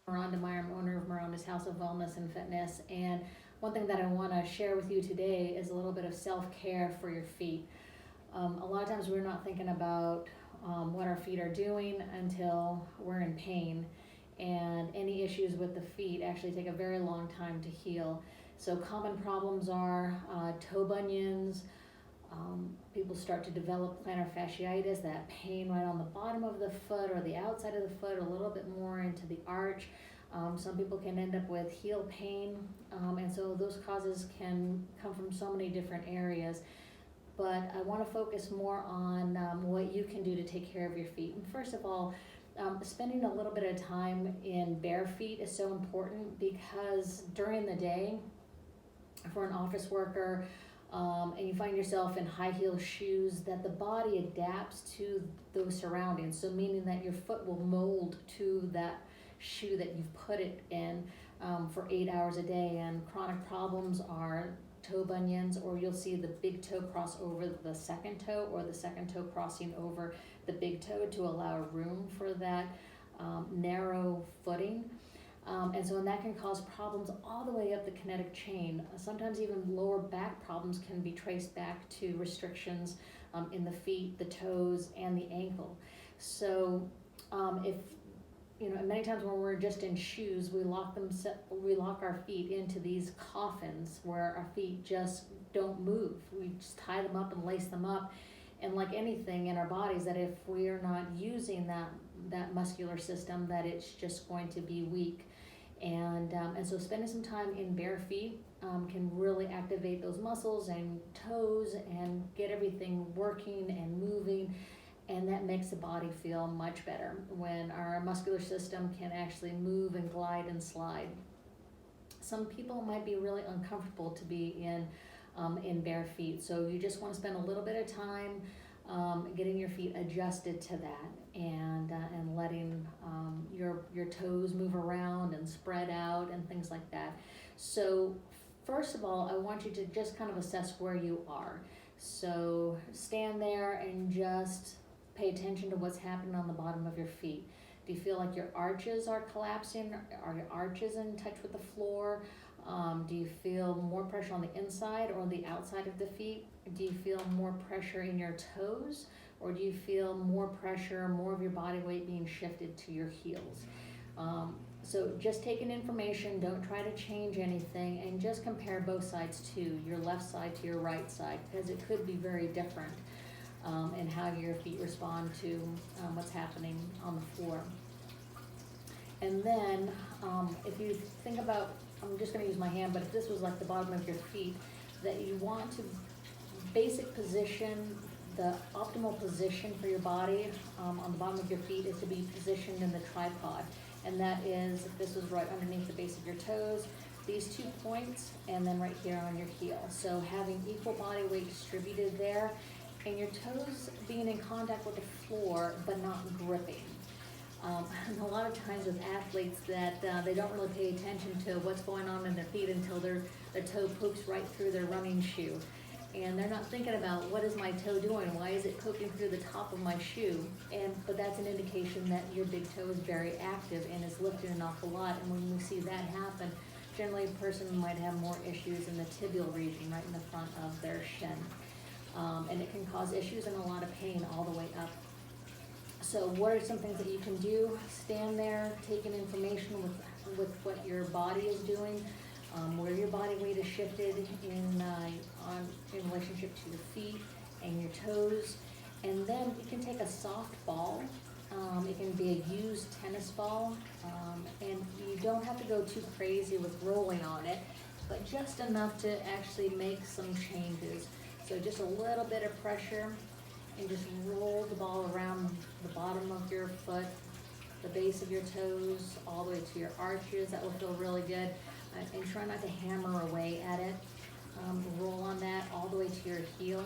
Miranda Meyer. I'm owner of Miranda's House of Wellness and Fitness. And one thing that I want to share with you today is a little bit of self-care for your feet. A lot of times we're not thinking about what our feet are doing until we're in pain. And any issues with the feet actually take a very long time to heal. So common problems are toe bunions. People start to develop plantar fasciitis, that pain right on the bottom of the foot or the outside of the foot, a little bit more into the arch. Some people can end up with heel pain, and so those causes can come from so many different areas. But I want to focus more on what you can do to take care of your feet. And first of all, spending a little bit of time in bare feet is so important because during the day, for an office worker, and you find yourself in high heel shoes, that the body adapts to those surroundings. So meaning that your foot will mold to that shoe that you've put it in for 8 hours a day. And chronic problems are toe bunions, or you'll see the big toe cross over the second toe, or the second toe crossing over the big toe to allow room for that narrow footing. And that can cause problems all the way up the kinetic chain. Sometimes even lower back problems can be traced back to restrictions in the feet, the toes, and the ankle. So if many times when we're just in shoes, we lock our feet into these coffins where our feet just don't move. We just tie them up and lace them up. And like anything in our bodies, that if we are not using that muscular system, that it's just going to be weak. And so spending some time in bare feet can really activate those muscles and toes and get everything working and moving. And that makes the body feel much better when our muscular system can actually move and glide and slide. Some people might be really uncomfortable to be in bare feet, so you just want to spend a little bit of time getting your feet adjusted to that, and letting your toes move around and spread out and things like that. So first of all, I want you to just kind of assess where you are. So stand there and just pay attention to what's happening on the bottom of your feet. Do you feel like your arches are collapsing? Are your arches in touch with the floor? Do you feel more pressure on the inside or the outside of the feet? Do you feel more pressure in your toes? Or do you feel more pressure, more of your body weight being shifted to your heels? So just take in information, don't try to change anything, and just compare both sides too, your left side to your right side, because it could be very different in how your feet respond to what's happening on the floor. And then if you think about, I'm just going to use my hand, but if this was like the bottom of your feet, that you want to basic position, the optimal position for your body on the bottom of your feet is to be positioned in the tripod. And that is, if this was right underneath the base of your toes, these 2 points, and then right here on your heel. So having equal body weight distributed there, and your toes being in contact with the floor, but not gripping. And a lot of times with athletes that they don't really pay attention to what's going on in their feet until their toe pokes right through their running shoe. And they're not thinking about, what is my toe doing? Why is it poking through the top of my shoe? But that's an indication that your big toe is very active and is lifting an awful lot. And when we see that happen, generally a person might have more issues in the tibial region, right in the front of their shin. And it can cause issues and a lot of pain all the way up. So what are some things that you can do? Stand there, take in information with what your body is doing, where your body weight is shifted in relationship to your feet and your toes. And then you can take a soft ball. It can be a used tennis ball, and you don't have to go too crazy with rolling on it, but just enough to actually make some changes. So just a little bit of pressure, and just roll the ball around the bottom of your foot, the base of your toes, all the way to your arches. That will feel really good. And try not to hammer away at it. Roll on that all the way to your heel.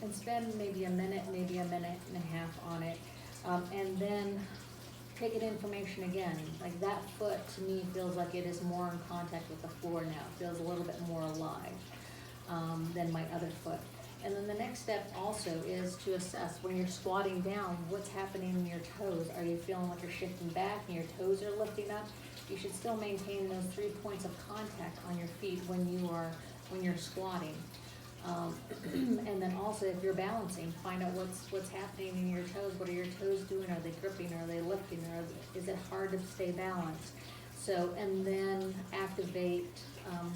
And spend maybe a minute and a half on it. And then take in information again. Like that foot to me feels like it is more in contact with the floor now. It feels a little bit more alive than my other foot. And then the next step also is to assess when you're squatting down, what's happening in your toes. Are you feeling like you're shifting back and your toes are lifting up? You should still maintain those 3 points of contact on your feet when you're squatting. And then also if you're balancing, find out what's happening in your toes. What are your toes doing? Are they gripping? Are they lifting? Or is it hard to stay balanced? So, and then activate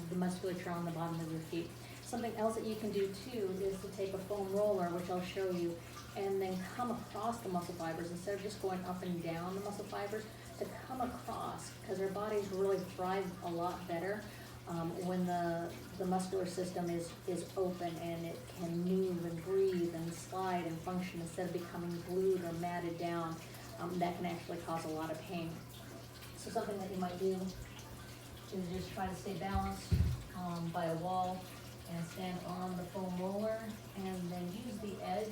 the musculature on the bottom of your feet. Something else that you can do too is to take a foam roller, which I'll show you, and then come across the muscle fibers instead of just going up and down the muscle fibers, to come across, because our bodies really thrive a lot better when the muscular system is open and it can move and breathe and slide and function instead of becoming glued or matted down. That can actually cause a lot of pain. So something that you might do is just try to stay balanced by a wall and stand on the foam roller, and then use the edge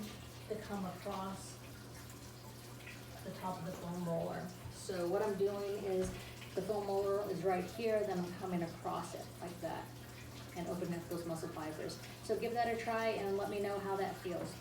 to come across the top of the foam roller. So what I'm doing is the foam roller is right here, then I'm coming across it like that and opening up those muscle fibers. So give that a try and let me know how that feels.